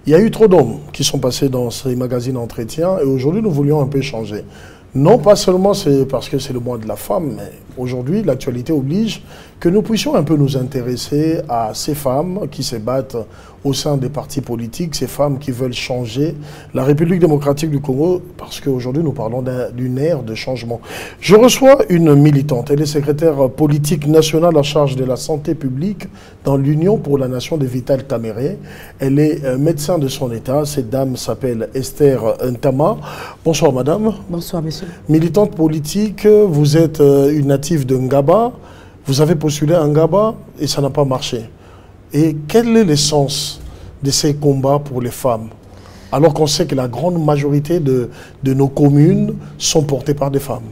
Il y a eu trop d'hommes qui sont passés dans ces magazines d'entretien et aujourd'hui, nous voulions un peu changer. Non pas seulement c'est parce que c'est le mois de la femme, mais aujourd'hui, l'actualité oblige que nous puissions un peu nous intéresser à ces femmes qui se battent au sein des partis politiques, ces femmes qui veulent changer la République démocratique du Congo, parce qu'aujourd'hui, nous parlons d'une ère de changement. Je reçois une militante, elle est secrétaire politique nationale en charge de la santé publique dans l'Union pour la nation de Vital Kamerhe. Elle est médecin de son état, cette dame s'appelle Esther Ntama. Bonsoir madame. Bonsoir monsieur. Militante politique, vous êtes une native de Ngaba, vous avez postulé à Ngaba et ça n'a pas marché. Et quel est l'essence de ces combats pour les femmes? Alors qu'on sait que la grande majorité de nos communes sont portées par des femmes.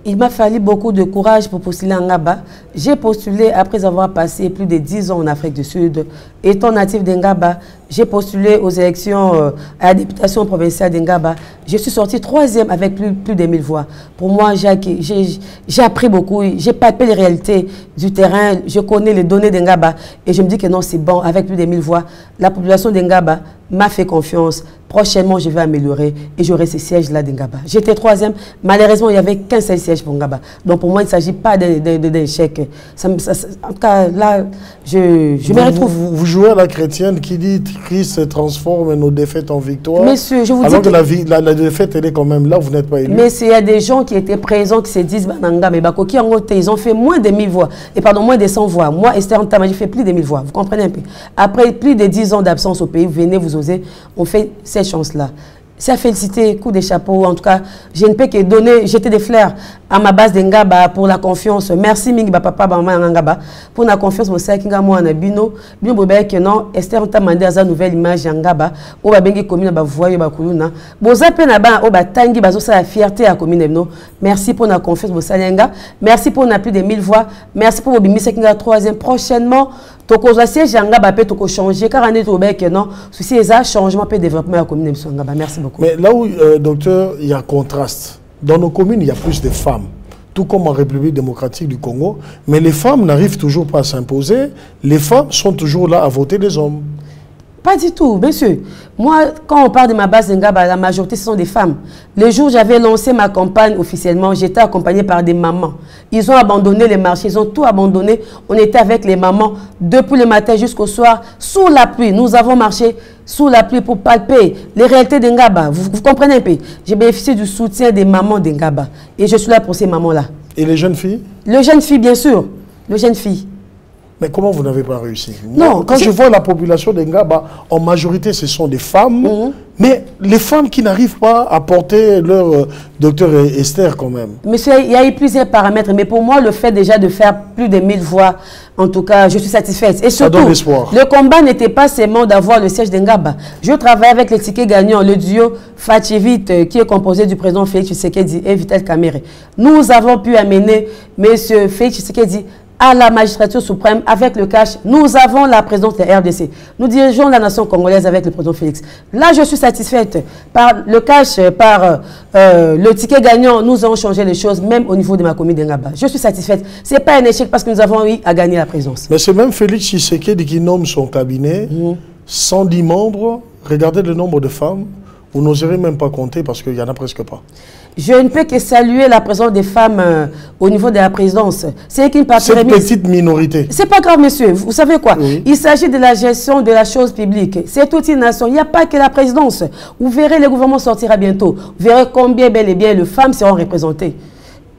Il m'a fallu beaucoup de courage pour postuler à Ngaba. J'ai postulé après avoir passé plus de 10 ans en Afrique du Sud. Étant natif d'Ngaba, j'ai postulé aux élections à la députation provinciale d'Ngaba. Je suis sortie 3e avec plus de 1000 voix. Pour moi, j'ai appris beaucoup. J'ai palpé les réalités du terrain. Je connais les données d'Ngaba. Et je me dis que non, c'est bon, avec plus de 1000 voix. La population d'Ngaba m'a fait confiance. Prochainement, je vais améliorer et j'aurai ces sièges-là d'Ngaba. J'étais 3e. Malheureusement, il n'y avait qu'un seul siège pour Ngaba. Donc pour moi, il ne s'agit pas d'échec. En tout cas, là, je me retrouve. Vous jouez à la chrétienne qui dit Christ transforme nos défaites en victoire. Monsieur, je vous alors dis que la défaite, elle est quand même là, vous n'êtes pas élu. Mais il y a des gens qui étaient présents qui se disent Bananga, mais Bakoki, ils ont fait moins de 1000 voix. Et pardon, moins de 100 voix. Moi, Esther Ntama, j'ai fait plus de 1000 voix. Vous comprenez un peu? Après plus de 10 ans d'absence au pays, venez vous oser, on fait cette chance-là. C'est à féliciter, coup de chapeau. En tout cas, je ne peux que donner, jeter des fleurs à ma base d'Ngaba pour la confiance. Merci, Mingi, papa, maman, Ngaba, pour la confiance. Moi, c'est que moi, Bino, bien, que non, Esther, on t'a demandé à nouvelle image Ngaba, au Babengi commune, ba voyer, ba kuluna. Boza penaba, au Batangi, bazo sa la fierté à commune, non. Merci pour la confiance, Bosalenga. Merci pour plus de 1000 voix. Merci pour Bimi Sekinga 3e. Prochainement, toko siège Ngaba peut toko changer, car on est au bec, non. Ceci est un changement, peut développement à la commune, Ngaba. Merci beaucoup. Mais là où, docteur, il y a contraste. Dans nos communes, il y a plus de femmes, tout comme en République démocratique du Congo. Mais les femmes n'arrivent toujours pas à s'imposer. Les femmes sont toujours là à voter des hommes. Pas du tout, monsieur. Moi, quand on parle de ma base d'Ngaba, la majorité, ce sont des femmes. Le jour où j'avais lancé ma campagne officiellement, j'étais accompagnée par des mamans. Ils ont abandonné les marchés, ils ont tout abandonné. On était avec les mamans depuis le matin jusqu'au soir, sous la pluie. Nous avons marché sous la pluie pour palper les réalités d'Ngaba. Vous comprenez un peu? J'ai bénéficié du soutien des mamans d'Ngaba. Et je suis là pour ces mamans-là. Et les jeunes filles? Les jeunes filles, bien sûr. Les jeunes filles. Mais comment vous n'avez pas réussi? Non, quand je vois la population d'Ngaba, en majorité, ce sont des femmes. Mais les femmes qui n'arrivent pas à porter leur docteur Esther quand même. Monsieur, il y a eu plusieurs paramètres. Mais pour moi, le fait déjà de faire plus de 1000 voix, en tout cas, je suis satisfaite. Et surtout, le combat n'était pas seulement d'avoir le siège d'Ngaba. Je travaille avec les tickets gagnants, le duo Fatchevite, qui est composé du président Félix Tshisekedi et Vital Kamerhe. Nous avons pu amener M. Félix Tshisekedi à la magistrature suprême avec le cash. Nous avons la présidence de la RDC. Nous dirigeons la nation congolaise avec le président Félix. Là, je suis satisfaite par le cash, par le ticket gagnant. Nous avons changé les choses, même au niveau de ma commune d'Ngaba. Je suis satisfaite. Ce n'est pas un échec parce que nous avons eu à gagner la présidence. Mais c'est même Félix Tshisekedi qui nomme son cabinet, 110 membres. Regardez le nombre de femmes. Vous n'oserez même pas compter parce qu'il n'y en a presque pas. Je ne peux que saluer la présence des femmes au niveau de la présidence. C'est une partie cette petite minorité. C'est pas grave, monsieur. Vous savez quoi? Il s'agit de la gestion de la chose publique. C'est toute une nation. Il n'y a pas que la présidence. Vous verrez, le gouvernement sortira bientôt. Vous verrez combien bel et bien les femmes seront représentées.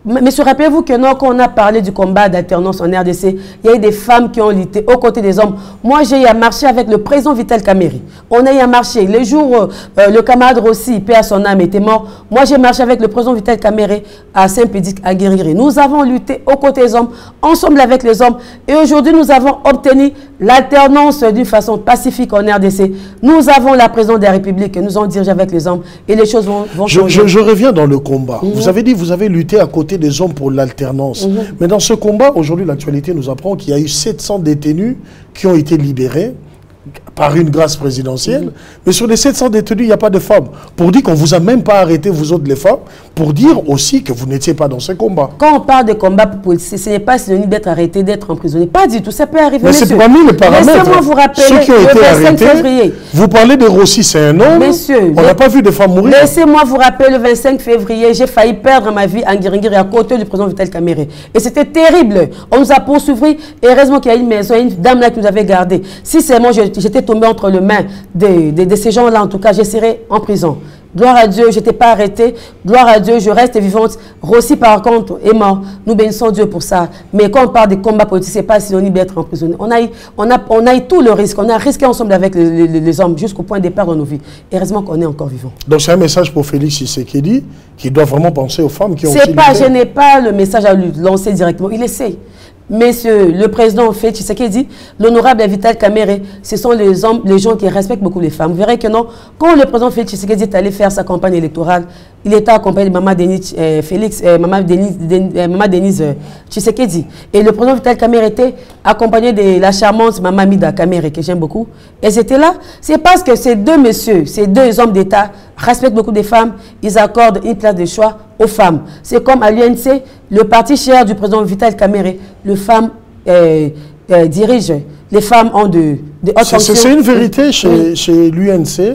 Mais rappelez-vous que quand on a parlé du combat d'alternance en RDC, il y a eu des femmes qui ont lutté aux côtés des hommes. Moi, j'ai eu à marcher avec le président Vital Kamerhe. On a eu à marcher. Les jours où le camarade Rossi, paix à son âme, était mort, moi, j'ai marché avec le président Vital Kamerhe à Saint-Pédic, à Guériri. Nous avons lutté aux côtés des hommes, ensemble avec les hommes. Et aujourd'hui, nous avons obtenu l'alternance d'une façon pacifique en RDC. Nous avons la présidence de la République, nous avons dirigé avec les hommes et les choses vont changer. Je reviens dans le combat. Vous avez dit, vous avez lutté à côté des hommes pour l'alternance. Mais dans ce combat, aujourd'hui, l'actualité nous apprend qu'il y a eu 700 détenus qui ont été libérés par une grâce présidentielle, mais sur les 700 détenus, il n'y a pas de femmes. Pour dire qu'on ne vous a même pas arrêté, vous autres les femmes, pour dire aussi que vous n'étiez pas dans ce combat. Quand on parle de combat politique, ce n'est pas synonyme d'être arrêté, d'être emprisonné. Pas du tout, ça peut arriver. Mais c'est parmi les paramètres. Laissez-moi vous rappeler ceux qui ont été arrêtés. Février. Vous parlez de Rossi, c'est un homme. Messieurs, on n'a pas vu de femmes mourir. Laissez-moi vous rappeler, le 25 février, j'ai failli perdre ma vie en Guiringiri à côté du président Vital Kamerhe. Et c'était terrible. On nous a poursuivis. Et heureusement qu'il y a une maison, une dame là qui nous avait gardés. Si c'est moi, j'étais tombé entre les mains de ces gens-là, en tout cas, je serais en prison. Gloire à Dieu, je n'étais pas arrêtée. Gloire à Dieu, je reste vivante. Rossi, par contre, est mort. Nous bénissons Dieu pour ça. Mais quand on parle de combat politique, ce n'est pas synonyme d'être emprisonné. On a eu tout le risque. On a risqué ensemble avec les hommes jusqu'au point de départ dans nos vies. Et heureusement qu'on est encore vivant. Donc c'est un message pour Félix Tshisekedi qui doit vraiment penser aux femmes qui ont... Je n'ai pas le message à lui lancer directement. Il essaie. Monsieur le président Félix Tshisekedi, l'honorable Vital Kamerhe, ce sont les hommes, les gens qui respectent beaucoup les femmes. Vous verrez que non, quand le président Félix Tshisekedi est allé faire sa campagne électorale, il était accompagné de Maman Denise Tshisekedi. Et le président Vital Kamerhe était accompagné de la charmante Maman Mida Kamerhe, que j'aime beaucoup. Et c'était là, c'est parce que ces deux messieurs, ces deux hommes d'État respectent beaucoup des femmes, ils accordent une place de choix aux femmes. C'est comme à l'UNC, le parti cher du président Vital Kamerhe, les femmes dirigent, les femmes ont de hautes fonctions. C'est une vérité chez l'UNC,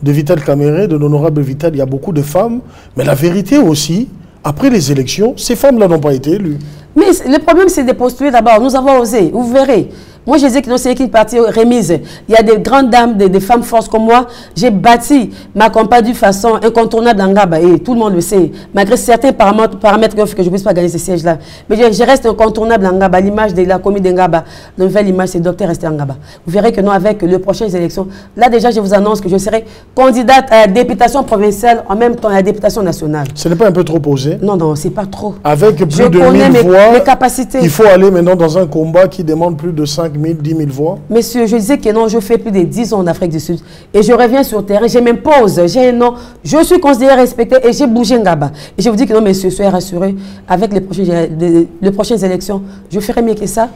de Vital Kamerhe, de l'honorable Vital, il y a beaucoup de femmes, mais la vérité aussi, après les élections, ces femmes-là n'ont pas été élues. Mais le problème, c'est de postuler d'abord. Nous avons osé, vous verrez. Moi, je disais que c'est une partie remise. Il y a des grandes dames, des femmes fortes comme moi. J'ai bâti ma campagne d'une façon incontournable en Ngaba. Et tout le monde le sait. Malgré certains paramètres que je ne puisse pas gagner ce siège-là. Mais je reste incontournable en Ngaba. L'image de la commune d'Ngaba, la nouvelle image, c'est Docteur Esther Ngaba. Vous verrez que nous, avec les prochaines élections, là déjà, je vous annonce que je serai candidate à la députation provinciale en même temps à la députation nationale. Ce n'est pas un peu trop posé? Non, non, c'est pas trop. Avec plus de 1000 voix, mes capacités. Il faut aller maintenant dans un combat qui demande plus de 5 000, 10 000 voix. Monsieur, je disais que non, je fais plus de 10 ans en Afrique du Sud. Et je reviens sur terrain, je m'impose, j'ai un nom, je suis considéré respecté et j'ai bougé Ngaba. Et je vous dis que non, monsieur, soyez rassurés, avec les prochaines élections, je ferai mieux que ça.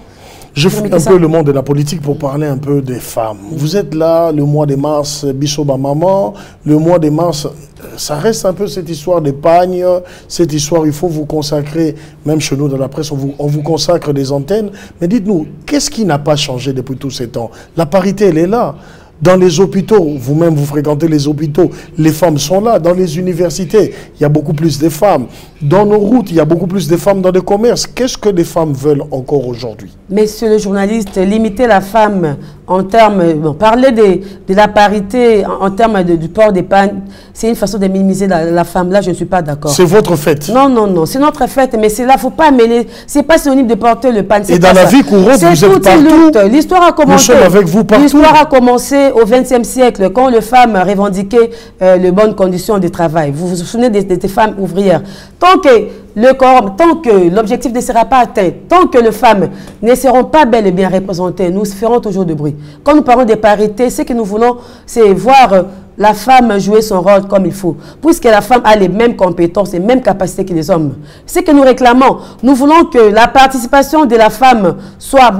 Je fais un peu le monde de la politique pour parler un peu des femmes. Vous êtes là, le mois de mars, Bissoba Maman, le mois de mars, ça reste un peu cette histoire d'épargne, cette histoire, il faut vous consacrer, même chez nous dans la presse, on vous consacre des antennes. Mais dites-nous, qu'est-ce qui n'a pas changé depuis tous ces temps? La parité, elle est là. Dans les hôpitaux, vous-même vous fréquentez les hôpitaux, les femmes sont là. Dans les universités, il y a beaucoup plus de femmes. Dans nos routes, il y a beaucoup plus de femmes dans les commerces. Qu'est-ce que les femmes veulent encore aujourd'hui? Monsieur le journaliste, limiter la femme en termes, parler de la parité en termes du port d'épargne, c'est une façon de minimiser la femme. Là, je ne suis pas d'accord. C'est votre fête? Non, non, non, c'est notre fête, mais c'est là, il ne faut pas mêler. Ce n'est pas synonyme de porter le pan. Et dans la vie courante, vous êtes partout. L'histoire a commencé. Nous sommes avec vous partout. L'histoire a commencé au XXe siècle, quand les femmes revendiquaient les bonnes conditions de travail. Vous vous souvenez des femmes ouvrières. Tant que l'objectif ne sera pas atteint, tant que les femmes ne seront pas bel et bien représentées, nous ferons toujours de bruit. Quand nous parlons de parité, ce que nous voulons, c'est voir la femme jouer son rôle comme il faut. Puisque la femme a les mêmes compétences, les mêmes capacités que les hommes. Ce que nous réclamons, nous voulons que la participation de la femme soit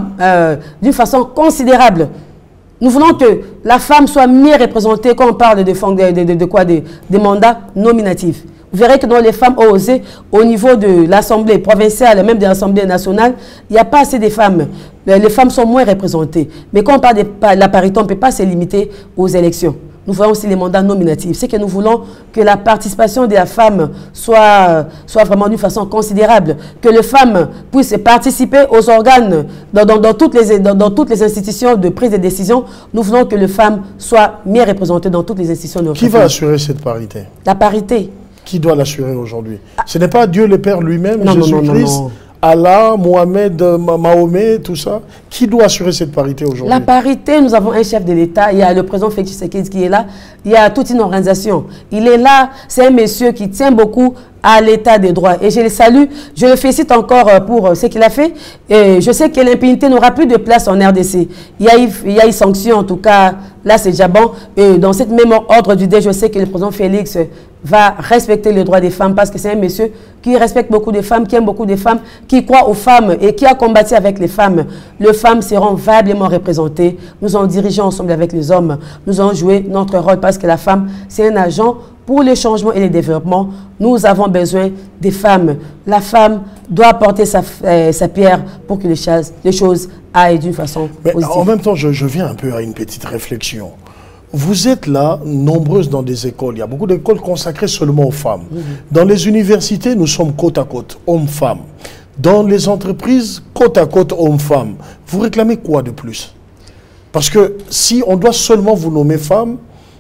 d'une façon considérable. Nous voulons que la femme soit mieux représentée quand on parle de mandats nominatifs. Vous verrez que dans les femmes ont osé, au niveau de l'Assemblée provinciale, même de l'Assemblée nationale, il n'y a pas assez de femmes. Les femmes sont moins représentées. Mais quand on parle de la parité, on ne peut pas se limiter aux élections. Nous voyons aussi les mandats nominatifs. C'est que nous voulons que la participation de la femme soit vraiment d'une façon considérable. Que les femmes puissent participer aux organes, dans toutes les institutions de prise de décision. Nous voulons que les femmes soient mieux représentées dans toutes les institutions de Qui va assurer cette parité? La parité. Qui doit l'assurer aujourd'hui? Ce n'est pas Dieu le Père lui-même, Jésus-Christ, Allah, Mohamed, Mahomet, tout ça. Qui doit assurer cette parité aujourd'hui? La parité, nous avons un chef de l'État, il y a le président Félix Tshisekedi qui est là, il y a toute une organisation. Il est là, c'est un monsieur qui tient beaucoup à l'état des droits. Et je le salue, je le félicite encore pour ce qu'il a fait. Et je sais que l'impunité n'aura plus de place en RDC. Il y a eu sanction, en tout cas, là c'est déjà bon. Et dans cette même ordre d'idée, je sais que le président Félix va respecter les droits des femmes parce que c'est un monsieur qui respecte beaucoup de femmes, qui aime beaucoup de femmes, qui croit aux femmes et qui a combattu avec les femmes. Les femmes seront valablement représentées. Nous allons diriger ensemble avec les hommes. Nous allons jouer notre rôle parce que la femme, c'est un agent pour le changement et le développement. Nous avons besoin des femmes. La femme doit apporter sa pierre pour que les choses aillent d'une façon positive. En même temps, je viens un peu à une petite réflexion. Vous êtes là, nombreuses dans des écoles. Il y a beaucoup d'écoles consacrées seulement aux femmes. Dans les universités, nous sommes côte à côte, hommes-femmes. Dans les entreprises, côte à côte, hommes-femmes. Vous réclamez quoi de plus? Parce que si on doit seulement vous nommer femme,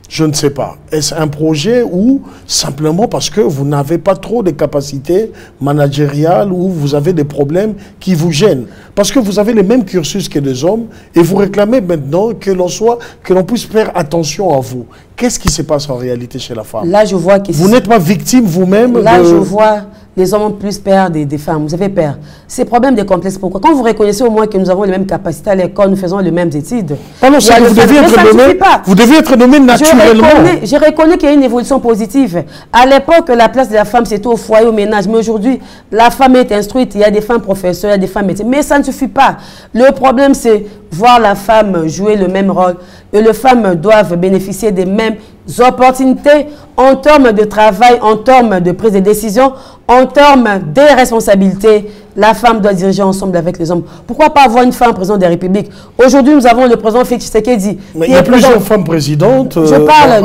je ne sais pas. Est-ce un projet ou simplement parce que vous n'avez pas trop de capacités managériales ou vous avez des problèmes qui vous gênent? Parce que vous avez les mêmes cursus que les hommes et vous réclamez maintenant que l'on puisse faire attention à vous. Qu'est-ce qui se passe en réalité chez la femme? Là, je vois que vous n'êtes pas victime vous-même? Là, je vois les hommes ont plus peur des femmes. Vous avez peur. C'est problème de complexe. Pourquoi? Quand vous reconnaissez au moins que nous avons les mêmes capacités à l'école, nous faisons les mêmes études. Vous devez être nommé naturellement. Je reconnais qu'il y a une évolution positive. À l'époque, la place de la femme, c'était au foyer, au ménage. Mais aujourd'hui, la femme est instruite. Il y a des femmes professeurs, il y a des femmes médecins. Mais ça ne suffit pas. Le problème, c'est voir la femme jouer le même rôle. Et les femmes doivent bénéficier des mêmes opportunités en termes de travail, en termes de prise de décision, en termes de responsabilités. La femme doit diriger ensemble avec les hommes. Pourquoi pas avoir une femme présidente de la République? Aujourd'hui, nous avons le président Félix Tshisekedi. Mais il y a plusieurs femmes présidentes. Je parle,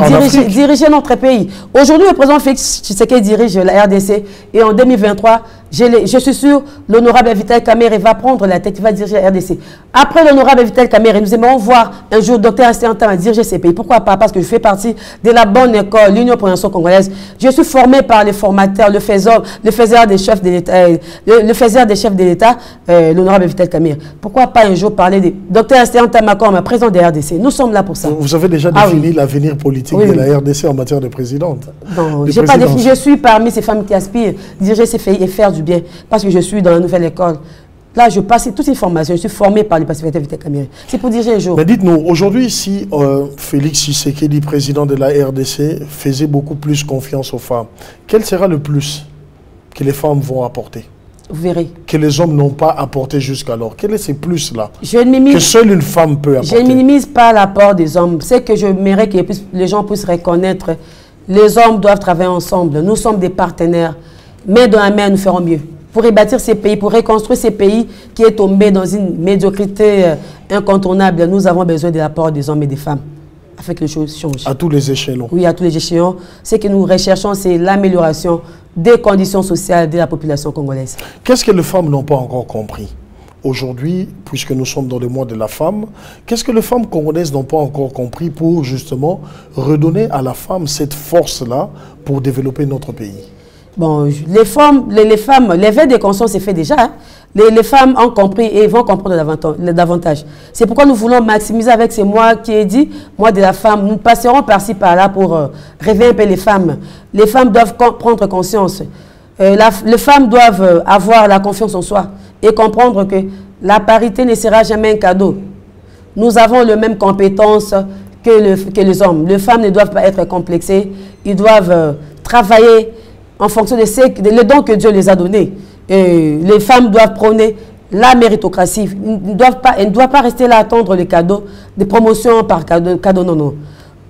diriger notre pays. Aujourd'hui, le président Félix Tshisekedi dirige la RDC. Et en 2023, je suis sûr, l'honorable Vital Kamerhe va prendre la tête, il va diriger la RDC. Après l'honorable Vital Kamerhe, nous aimerons voir un jour Dr Esther Ntama diriger ces pays. Pourquoi pas? Parce que je fais partie de la bonne école, l'Union pour la nation congolaise. Je suis formé par les formateurs, le faiseur des chefs de l'État, l'honorable Vital Kamerhe. Pourquoi pas un jour parler de Dr Esther Ntama comme président de la RDC? Nous sommes là pour ça. Vous avez déjà défini l'avenir politique de la RDC en matière de présidente? Non, je n'ai pas défini. Je suis parmi ces femmes qui aspirent à diriger ces pays et faire du bien. Parce que je suis dans la nouvelle école. Là, je passe toutes ces formations. Je suis formé par le pacificateur Vital Kamerhe. C'est pour diriger un jour. Mais dites-nous, aujourd'hui, si Félix Tshisekedi, président de la RDC, faisait beaucoup plus confiance aux femmes, quel sera le plus que les femmes vont apporter? Vous verrez. Que les hommes n'ont pas apporté jusqu'alors. Quel est ce plus-là que seule une femme peut apporter? Je ne minimise pas l'apport des hommes. C'est que je mérite que les gens puissent reconnaître. Les hommes doivent travailler ensemble. Nous sommes des partenaires. Main dans la main, nous ferons mieux. Pour rebâtir ces pays, pour reconstruire ces pays qui est tombé dans une médiocrité incontournable, nous avons besoin de l'apport des hommes et des femmes afin que les choses changent. À tous les échelons. Oui, à tous les échelons. Ce que nous recherchons, c'est l'amélioration des conditions sociales de la population congolaise. Qu'est-ce que les femmes n'ont pas encore compris aujourd'hui, puisque nous sommes dans le mois de la femme? Qu'est-ce que les femmes congolaises n'ont pas encore compris pour justement redonner à la femme cette force-là pour développer notre pays? Bon, les femmes, l'éveil de conscience est fait déjà. Hein. Les femmes ont compris et vont comprendre davantage. C'est pourquoi nous voulons maximiser avec ces mois qui est dit, mois de la femme. Nous passerons par-ci, par-là pour réveiller un peu les femmes. Les femmes doivent prendre conscience. Les femmes doivent avoir la confiance en soi et comprendre que la parité ne sera jamais un cadeau. Nous avons les mêmes compétences que les hommes. Les femmes ne doivent pas être complexées. Ils doivent travailler en fonction des dons que Dieu les a donnés. Les femmes doivent prôner la méritocratie. Elles ne doivent pas rester là à attendre les cadeaux, des promotions par cadeau, non.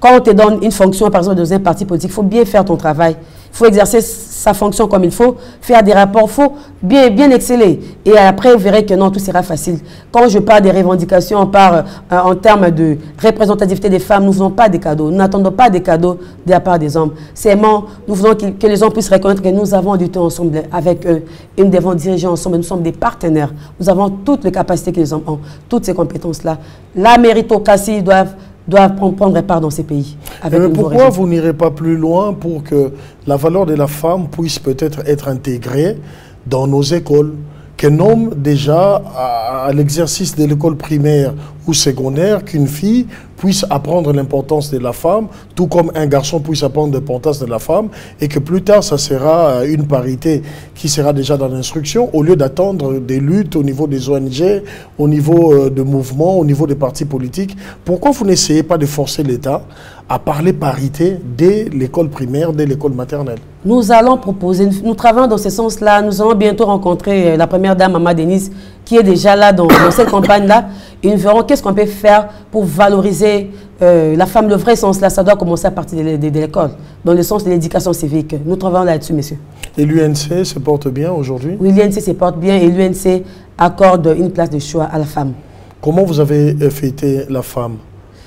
Quand on te donne une fonction, par exemple, dans un parti politique, il faut bien faire ton travail. Il faut exercer sa fonction comme il faut, faire des rapports, il faut bien exceller. Et après, vous verrez que non, tout sera facile. Quand je parle des revendications, on parle en termes de représentativité des femmes, nous ne faisons pas des cadeaux. Nous n'attendons pas des cadeaux de la part des hommes. Seulement, nous voulons que les hommes puissent reconnaître que nous avons du temps ensemble avec eux. Et nous devons diriger ensemble. Nous sommes des partenaires. Nous avons toutes les capacités que les hommes ont, toutes ces compétences-là. La méritocratie doivent prendre part dans ces pays. Mais pourquoi vous n'irez pas plus loin pour que la valeur de la femme puisse peut-être être intégrée dans nos écoles? Qu'un homme déjà à l'exercice de l'école primaire ou secondaire, qu'une fille puisse apprendre l'importance de la femme, tout comme un garçon puisse apprendre l'importance de la femme, et que plus tard, ça sera une parité qui sera déjà dans l'instruction, au lieu d'attendre des luttes au niveau des ONG, au niveau de mouvements, au niveau des partis politiques. Pourquoi vous n'essayez pas de forcer l'État à parler parité dès l'école primaire, dès l'école maternelle? Nous allons proposer, nous travaillons dans ce sens-là. Nous allons bientôt rencontrer la première dame, Maman Denise, qui est déjà là dans cette campagne-là. Et nous verrons qu'est-ce qu'on peut faire pour valoriser la femme. Le vrai sens, là, ça doit commencer à partir de l'école, dans le sens de l'éducation civique. Nous travaillons là-dessus, monsieur. Et l'UNC se porte bien aujourd'hui? Oui, l'UNC se porte bien et l'UNC accorde une place de choix à la femme. Comment vous avez fêté la femme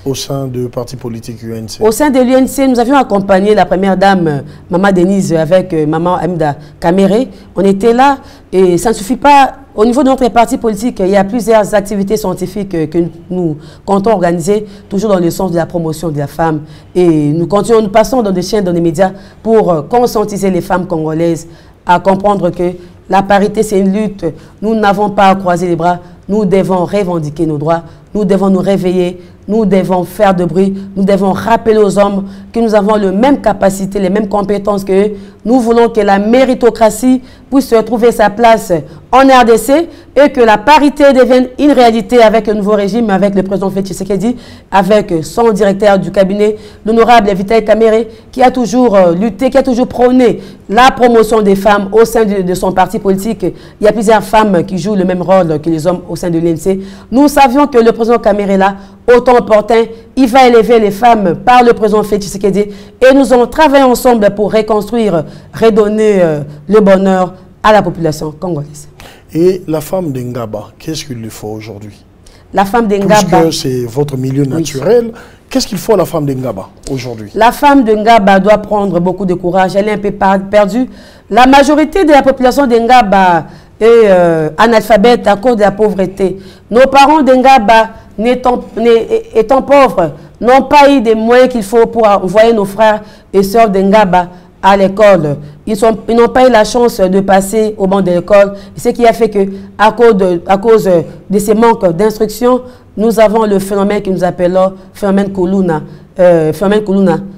au sein du parti politique UNC? Au sein de l'UNC, nous avions accompagné la première dame, Maman Denise, avec Maman Amda Kamere. On était là et ça ne suffit pas. Au niveau de notre parti politique, il y a plusieurs activités scientifiques que nous comptons organiser, toujours dans le sens de la promotion de la femme. Et nous continuons, nous passons dans des chaînes, dans les médias, pour conscientiser les femmes congolaises à comprendre que la parité, c'est une lutte. Nous n'avons pas à croiser les bras. Nous devons revendiquer nos droits. Nous devons nous réveiller. Nous devons faire de bruit. Nous devons rappeler aux hommes que nous avons les mêmes capacités, les mêmes compétences qu'eux. Nous voulons que la méritocratie puisse trouver sa place en RDC et que la parité devienne une réalité avec le nouveau régime, avec le président Félix Tshisekedi, avec son directeur du cabinet, l'honorable Vital Kamerhe, qui a toujours lutté, qui a toujours prôné la promotion des femmes au sein de son parti politique. Il y a plusieurs femmes qui jouent le même rôle que les hommes au sein de l'UNC. Nous savions que le président Kamerhe là, autant opportun, il va élever les femmes par le président Félix Tshisekedi et nous allons travailler ensemble pour reconstruire, redonner le bonheur à la population congolaise. Et la femme d'Engaba, qu'est-ce qu'il lui faut aujourd'hui? La femme d'Engaba... Puisque c'est votre milieu naturel, oui. Qu'est-ce qu'il faut à la femme d'Engaba aujourd'hui? La femme d'Engaba doit prendre beaucoup de courage. Elle est un peu perdue. La majorité de la population d'Engaba est analphabète à cause de la pauvreté. Nos parents d'Engaba, étant pauvres, n'ont pas eu des moyens qu'il faut pour envoyer nos frères et sœurs d'Engaba à l'école. Ils n'ont pas eu la chance de passer au banc de l'école. Ce qui a fait que, à cause de ces manques d'instruction, nous avons le phénomène que nous appelons phénomène Kuluna.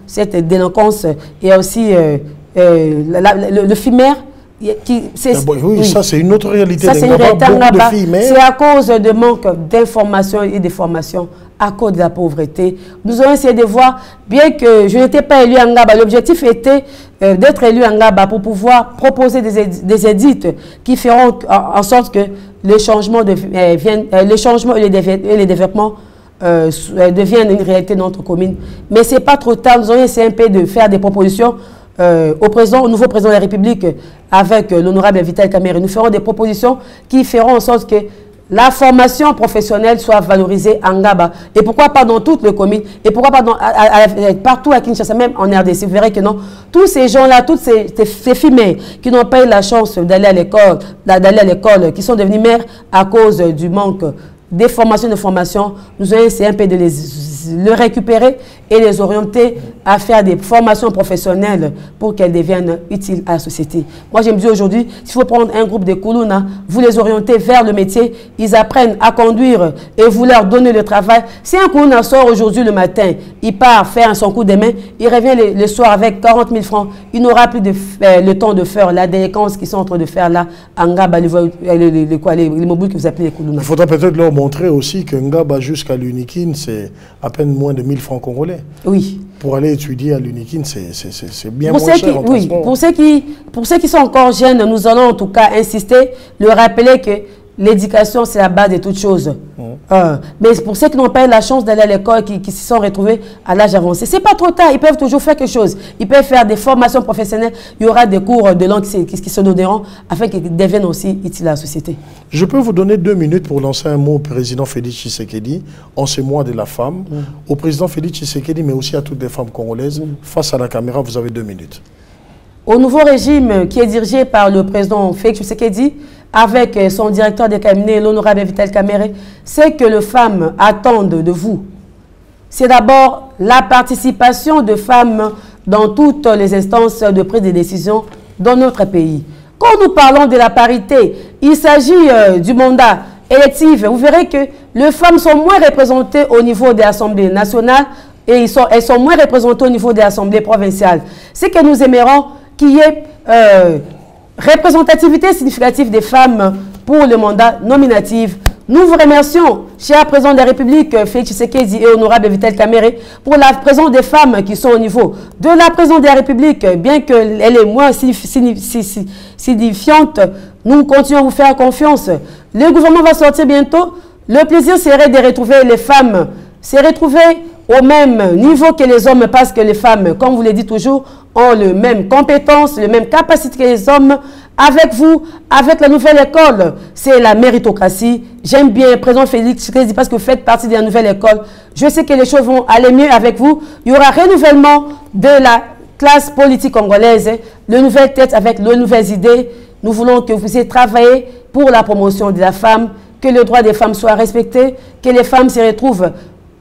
Cette délinquance et aussi le FIMER. Oui, ça c'est une autre réalité. C'est à cause de manque d'information et de formation, à cause de la pauvreté. Nous avons essayé de voir, bien que je n'étais pas élu à Ngaba, l'objectif était d'être élu à Ngaba pour pouvoir proposer des édits qui feront en sorte que les changements et les développements deviennent une réalité dans notre commune. Mais ce n'est pas trop tard, nous avons essayé un peu de faire des propositions au nouveau président de la République avec l'honorable Vital Kamerhe. Nous ferons des propositions qui feront en sorte que la formation professionnelle soit valorisée en Ngaba. Et pourquoi pas dans toutes les communes, et pourquoi pas partout à Kinshasa, même en RDC. Vous verrez que non, tous ces gens-là, toutes ces filles qui n'ont pas eu la chance d'aller à l'école, qui sont devenues mères à cause du manque des formations de formation, nous allons essayer un peu de les récupérer et les orienter à faire des formations professionnelles pour qu'elles deviennent utiles à la société. Moi, je me dis aujourd'hui, s'il faut prendre un groupe de Kuluna, vous les orientez vers le métier, ils apprennent à conduire et vous leur donnez le travail. Si un Kuluna sort aujourd'hui le matin, il part faire son coup de main, il revient le soir avec 40 000 francs, il n'aura plus le temps de faire la délinquance qu'ils sont en train de faire là, à Ngaba, les mobiles que vous appelez les Kuluna. Il faudra peut-être leur montrer aussi que Ngaba jusqu'à l'Unikin, c'est à peine moins de 1000 francs congolais. Oui. Pour aller étudier à l'Unikin, c'est bien moins cher en transport. Pour ceux qui sont encore jeunes, nous allons en tout cas insister, leur rappeler que l'éducation, c'est la base de toutes choses. Mais pour ceux qui n'ont pas eu la chance d'aller à l'école, qui se sont retrouvés à l'âge avancé, c'est pas trop tard. Ils peuvent toujours faire quelque chose. Ils peuvent faire des formations professionnelles. Il y aura des cours de langue qui se donneront afin qu'ils deviennent aussi utiles à la société. Je peux vous donner 2 minutes pour lancer un mot au président Félix Tshisekedi en ce mois de la femme. Au président Félix Tshisekedi, mais aussi à toutes les femmes congolaises. Face à la caméra, vous avez 2 minutes. Au nouveau régime qui est dirigé par le président Félix Tshisekedi, avec son directeur de cabinet, l'honorable Vital Kamerhe, c'est que les femmes attendent de vous. C'est d'abord la participation de femmes dans toutes les instances de prise de décision dans notre pays. Quand nous parlons de la parité, il s'agit du mandat élective, vous verrez que les femmes sont moins représentées au niveau de l'Assemblée nationale et elles sont moins représentées au niveau de l'Assemblée provinciale. C'est que nous aimerons qu'il y ait représentativité significative des femmes pour le mandat nominatif. Nous vous remercions, cher président de la République, Félix Tshisekedi et honorable Vital Kamerhe, pour la présence des femmes qui sont au niveau de la présidente de la République. Bien qu'elle est moins signifiante, nous continuons à vous faire confiance. Le gouvernement va sortir bientôt. Le plaisir serait de retrouver les femmes, c'est retrouver au même niveau que les hommes, parce que les femmes, comme vous le dites toujours, ont les mêmes compétences, les mêmes capacités que les hommes. Avec vous, avec la nouvelle école, c'est la méritocratie. J'aime bien, président Félix Tshisekedi, parce que vous faites partie de la nouvelle école. Je sais que les choses vont aller mieux avec vous. Il y aura renouvellement de la classe politique congolaise, de nouvelles têtes avec de nouvelles idées. Nous voulons que vous puissiez travailler pour la promotion de la femme, que le droit des femmes soit respecté, que les femmes se retrouvent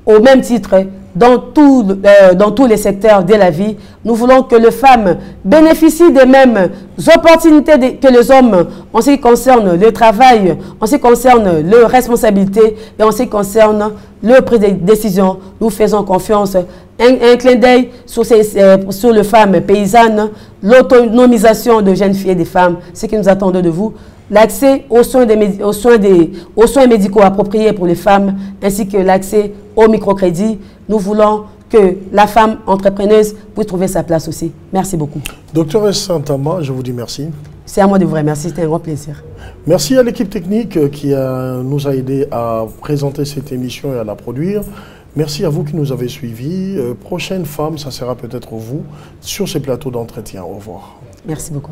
au même titre dans tous les secteurs de la vie. Nous voulons que les femmes bénéficient des mêmes opportunités que les hommes en ce qui concerne le travail, en ce qui concerne leurs responsabilités et en ce qui concerne leur prise de décision. Nous faisons confiance. Un clin d'œil sur les femmes paysannes, l'autonomisation de jeunes filles et des femmes, ce que nous attendons de vous. L'accès aux soins médicaux appropriés pour les femmes, ainsi que l'accès au microcrédit. Nous voulons que la femme entrepreneuse puisse trouver sa place aussi. Merci beaucoup. Docteur Santama, je vous dis merci. C'est à moi de vous remercier, c'était un grand plaisir. Merci à l'équipe technique qui nous a aidé à présenter cette émission et à la produire. Merci à vous qui nous avez suivis. Prochaine femme, ça sera peut-être vous sur ces plateaux d'entretien. Au revoir. Merci beaucoup.